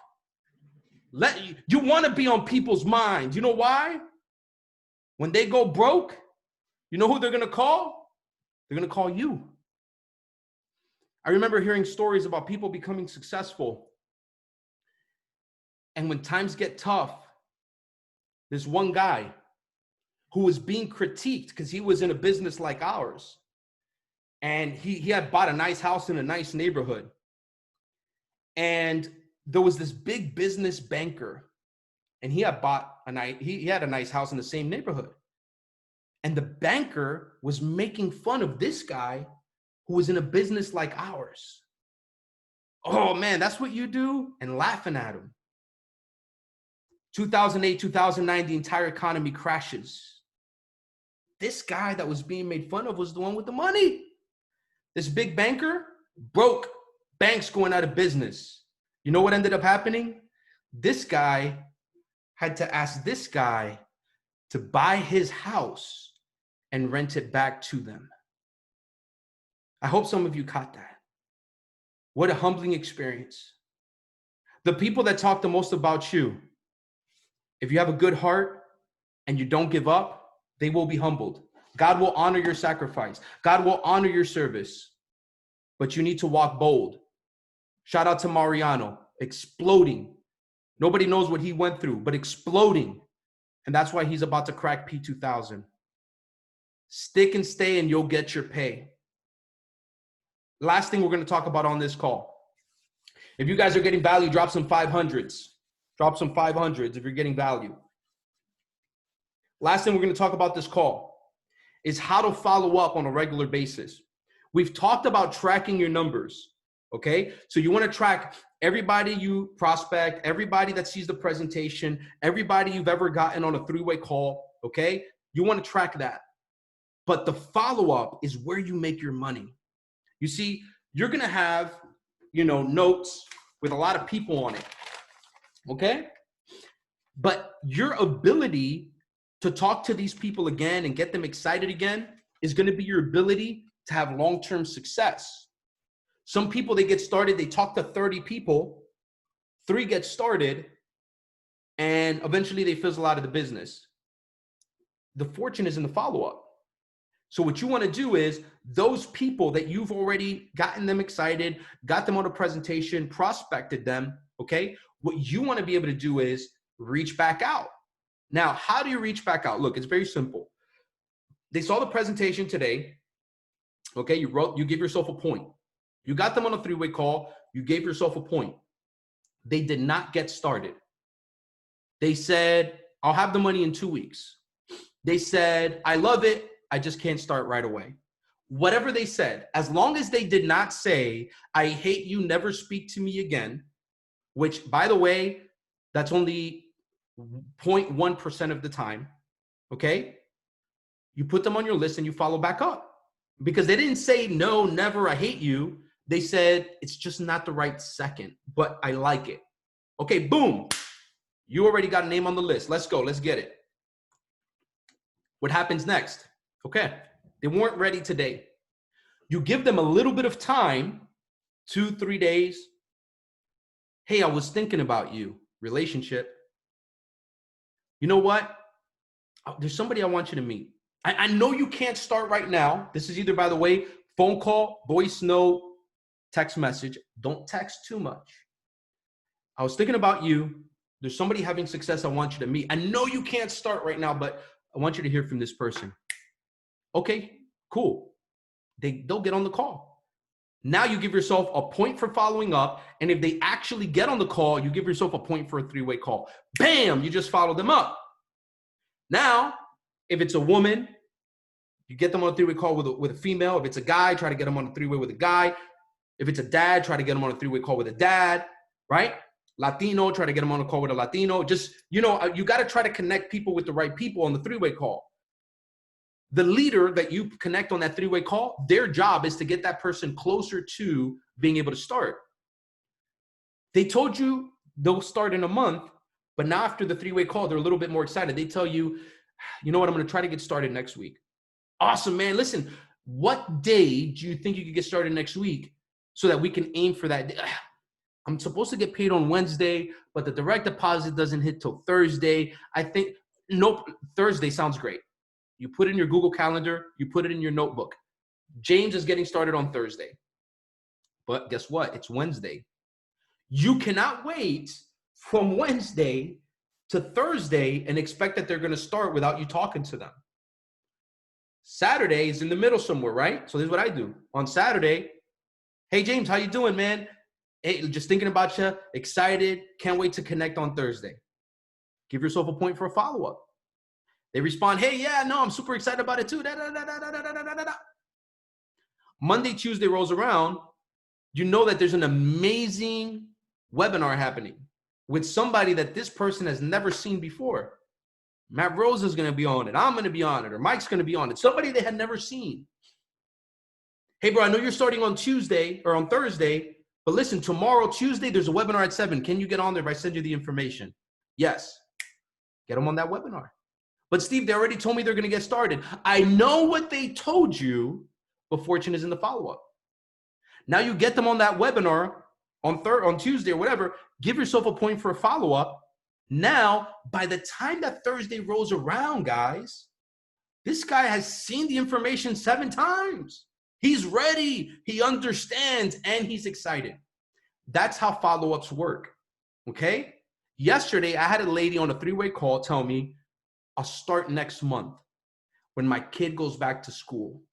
You want to be on people's minds. You know why? When they go broke, you know who they're going to call? They're going to call you. I remember hearing stories about people becoming successful. And when times get tough, there's one guy who was being critiqued because he was in a business like ours. And he had bought a nice house in a nice neighborhood. And there was this big business banker, and he had a nice house in the same neighborhood. And the banker was making fun of this guy who was in a business like ours. Oh man, that's what you do? And laughing at him. 2008, 2009, the entire economy crashes. This guy that was being made fun of was the one with the money. This big banker broke, banks going out of business. You know what ended up happening? This guy had to ask this guy to buy his house and rent it back to them. I hope some of you caught that. What a humbling experience. The people that talk the most about you, If you have a good heart and you don't give up, they will be humbled. God will honor your sacrifice. God will honor your service. But you need to walk bold. Shout out to Mariano, exploding. Nobody knows what he went through, but exploding. And that's why he's about to crack P2000. Stick and stay and you'll get your pay. Last thing we're going to talk about on this call. If you guys are getting value, drop some 500s. Drop some 500s if you're getting value. Last thing we're going to talk about this call is how to follow up on a regular basis. We've talked about tracking your numbers, okay? So you want to track everybody you prospect, everybody that sees the presentation, everybody you've ever gotten on a three-way call, okay? You want to track that. But the follow-up is where you make your money. You see, you're going to have, notes with a lot of people on it, okay? But your ability to talk to these people again and get them excited again is going to be your ability to have long-term success. Some people, they get started, they talk to 30 people, 3 get started, and eventually they fizzle out of the business. The fortune is in the follow-up. So what you want to do is those people that you've already gotten them excited, got them on a presentation, prospected them, okay? What you want to be able to do is reach back out. Now, how do you reach back out? Look, it's very simple. They saw the presentation today, okay? You give yourself a point. You got them on a three-way call. You gave yourself a point. They did not get started. They said, I'll have the money in 2 weeks. They said, I love it. I just can't start right away. Whatever they said, as long as they did not say, I hate you, never speak to me again, which, by the way, that's only 0.1% of the time, okay? You put them on your list and you follow back up. Because they didn't say, no, never, I hate you. They said, it's just not the right second, but I like it. Okay, boom. You already got a name on the list. Let's go. Let's get it. What happens next? Okay, they weren't ready today. You give them a little bit of time, 2-3 days. Hey, I was thinking about you. Relationship. You know what? There's somebody I want you to meet. I know you can't start right now. This is either, by the way, phone call, voice note, text message. Don't text too much. I was thinking about you. There's somebody having success I want you to meet. I know you can't start right now, but I want you to hear from this person. Okay, cool. They'll get on the call. Now you give yourself a point for following up. And if they actually get on the call, you give yourself a point for a three-way call. Bam, you just follow them up. Now, if it's a woman, you get them on a three-way call with a female. If it's a guy, try to get them on a three-way with a guy. If it's a dad, try to get them on a three-way call with a dad, right? Latino, try to get them on a call with a Latino. Just, you got to try to connect people with the right people on the three-way call. The leader that you connect on that three-way call, their job is to get that person closer to being able to start. They told you they'll start in a month, but now after the three-way call, they're a little bit more excited. They tell you, you know what, I'm going to try to get started next week. Awesome, man. Listen, what day do you think you could get started next week so that we can aim for that day? I'm supposed to get paid on Wednesday, but the direct deposit doesn't hit till Thursday. I think, nope, Thursday sounds great. You put it in your Google Calendar, you put it in your notebook. James is getting started on Thursday. But guess what? It's Wednesday. You cannot wait from Wednesday to Thursday and expect that they're going to start without you talking to them. Saturday is in the middle somewhere, right? So this is what I do. On Saturday, hey, James, how you doing, man? Hey, just thinking about you, excited, can't wait to connect on Thursday. Give yourself a point for a follow-up. They respond, hey, yeah, no, I'm super excited about it too. Monday, Tuesday rolls around. You know that there's an amazing webinar happening with somebody that this person has never seen before. Matt Rose is going to be on it. I'm going to be on it. Or Mike's going to be on it. Somebody they had never seen. Hey, bro, I know you're starting on Tuesday or on Thursday, but listen, tomorrow, Tuesday, there's a webinar at 7. Can you get on there if I send you the information? Yes. Get them on that webinar. But Steve, they already told me they're going to get started. I know what they told you, but fortune is in the follow-up. Now you get them on that webinar on Tuesday or whatever. Give yourself a point for a follow-up. Now, by the time that Thursday rolls around, guys, this guy has seen the information 7 times. He's ready, he understands, and he's excited. That's how follow-ups work, okay? Yesterday, I had a lady on a 3-way call tell me, I'll start next month when my kid goes back to school.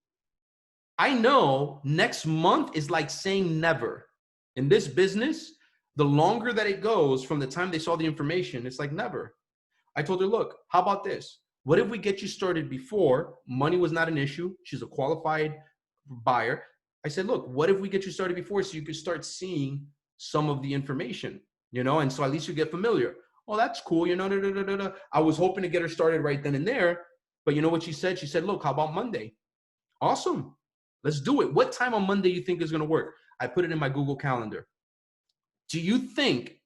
I know next month is like saying never. In this business, the longer that it goes from the time they saw the information, it's like never. I told her, look, how about this? What if we get you started before? Money was not an issue. She's a qualified buyer. I said, look, what if we get you started before so you could start seeing some of the information, and so at least you get familiar. Oh, that's cool, I was hoping to get her started right then and there, but you know what she said? She said, look, how about Monday? Awesome. Let's do it. What time on Monday you think is going to work? I put it in my Google Calendar. Do you think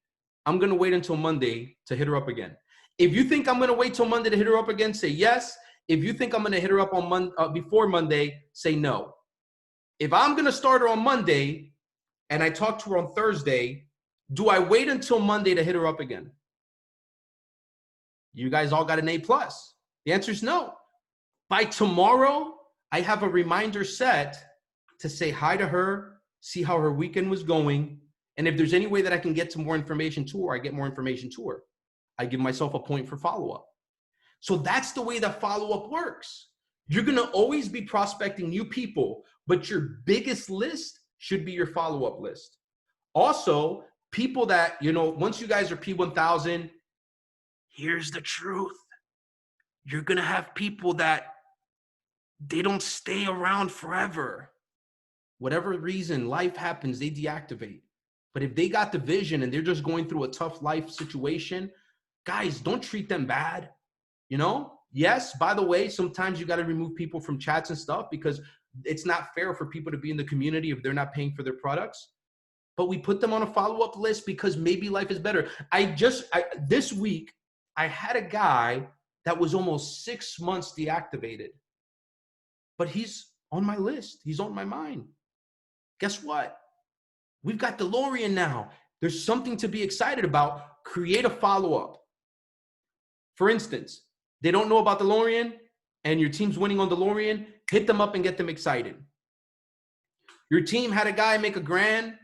I'm going to wait until Monday to hit her up again? If you think I'm going to wait till Monday to hit her up again, say yes. If you think I'm going to hit her up on before Monday, say no. If I'm going to start her on Monday and I talk to her on Thursday, do I wait until Monday to hit her up again? You guys all got an A+. The answer is no. By tomorrow, I have a reminder set to say hi to her, see how her weekend was going. And if there's any way that I can get some more information to her, I get more information to her. I give myself a point for follow-up. So that's the way that follow-up works. You're going to always be prospecting new people, but your biggest list should be your follow-up list. Also, people that, once you guys are P1000, here's the truth. You're going to have people that they don't stay around forever. Whatever reason, life happens, they deactivate. But if they got the vision and they're just going through a tough life situation, guys, don't treat them bad. Yes, by the way, sometimes you got to remove people from chats and stuff because it's not fair for people to be in the community if they're not paying for their products. But we put them on a follow-up list because maybe life is better. This week, I had a guy that was almost 6 months deactivated. But he's on my list. He's on my mind. Guess what? We've got DeLorean now. There's something to be excited about. Create a follow-up. For instance, they don't know about DeLorean and your team's winning on DeLorean, hit them up and get them excited. Your team had a guy make $1,000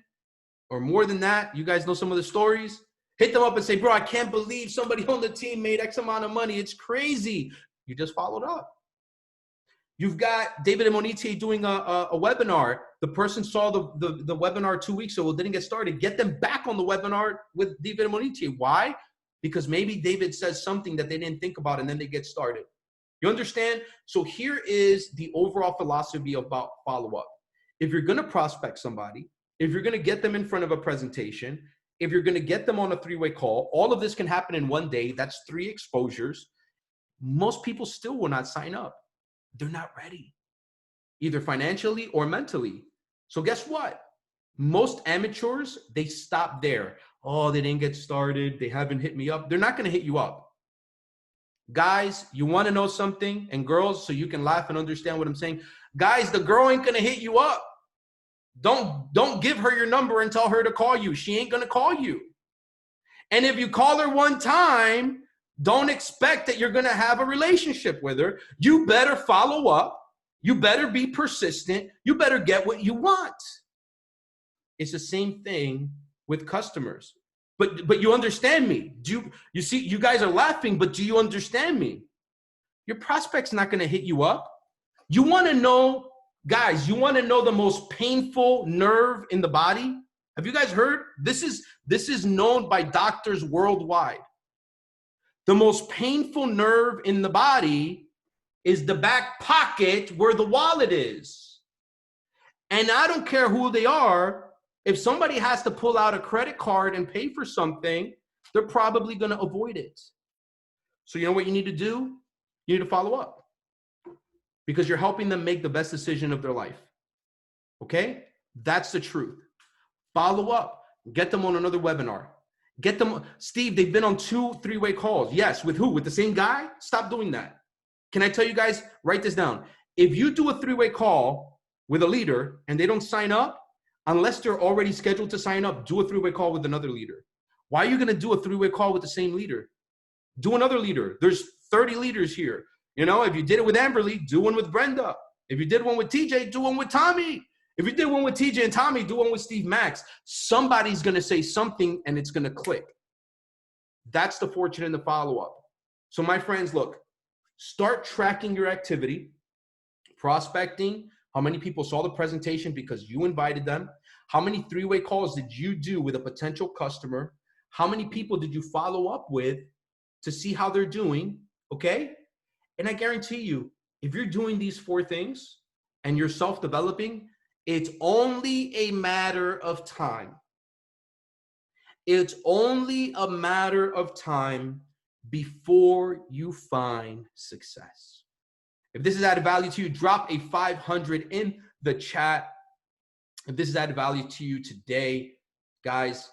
or more than that. You guys know some of the stories. Hit them up and say, bro, I can't believe somebody on the team made X amount of money. It's crazy. You just followed up. You've got David Emonite doing a webinar. The person saw the webinar 2 weeks ago, didn't get started. Get them back on the webinar with David Emonite. Why? Because maybe David says something that they didn't think about and then they get started. You understand? So here is the overall philosophy about follow-up. If you're going to prospect somebody, if you're going to get them in front of a presentation, if you're going to get them on a 3-way call, all of this can happen in one day. That's 3 exposures. Most people still will not sign up. They're not ready, either financially or mentally. So guess what? Most amateurs, they stop there. Oh, they didn't get started. They haven't hit me up. They're not going to hit you up. Guys, you want to know something? And girls, so you can laugh and understand what I'm saying. Guys, the girl ain't going to hit you up. Don't give her your number and tell her to call you. She ain't going to call you. And if you call her one time, don't expect that you're going to have a relationship with her. You better follow up. You better be persistent. You better get what you want. It's the same thing with customers. But you understand me. You see, you guys are laughing, but do you understand me? Your prospect's not going to hit you up. You want to know, guys, you want to know the most painful nerve in the body? Have you guys heard? This is known by doctors worldwide. The most painful nerve in the body is the back pocket where the wallet is. And I don't care who they are. If somebody has to pull out a credit card and pay for something, they're probably going to avoid it. So you know what you need to do? You need to follow up because you're helping them make the best decision of their life. Okay? That's the truth. Follow up. Get them on another webinar. Get them, Steve, they've been on 2 3-way calls. Yes, with who? With the same guy? Stop doing that. Can I tell you guys, write this down. If you do a 3-way call with a leader and they don't sign up, unless they're already scheduled to sign up, do a 3-way call with another leader. Why are you going to do a three-way call with the same leader? Do another leader. There's 30 leaders here. You know, if you did it with Amberly, do one with Brenda. If you did one with TJ, do one with Tommy. If you did one with TJ and Tommy, do one with Steve Max. Somebody's going to say something and it's going to click. That's the fortune in the follow-up. So my friends, look, start tracking your activity, prospecting, how many people saw the presentation because you invited them, how many three-way calls did you do with a potential customer, how many people did you follow up with to see how they're doing, okay? And I guarantee you, if you're doing these 4 things and you're self-developing, it's only a matter of time. It's only a matter of time before you find success. If this has added value to you, drop a 500 in the chat. If this has added value to you today, guys,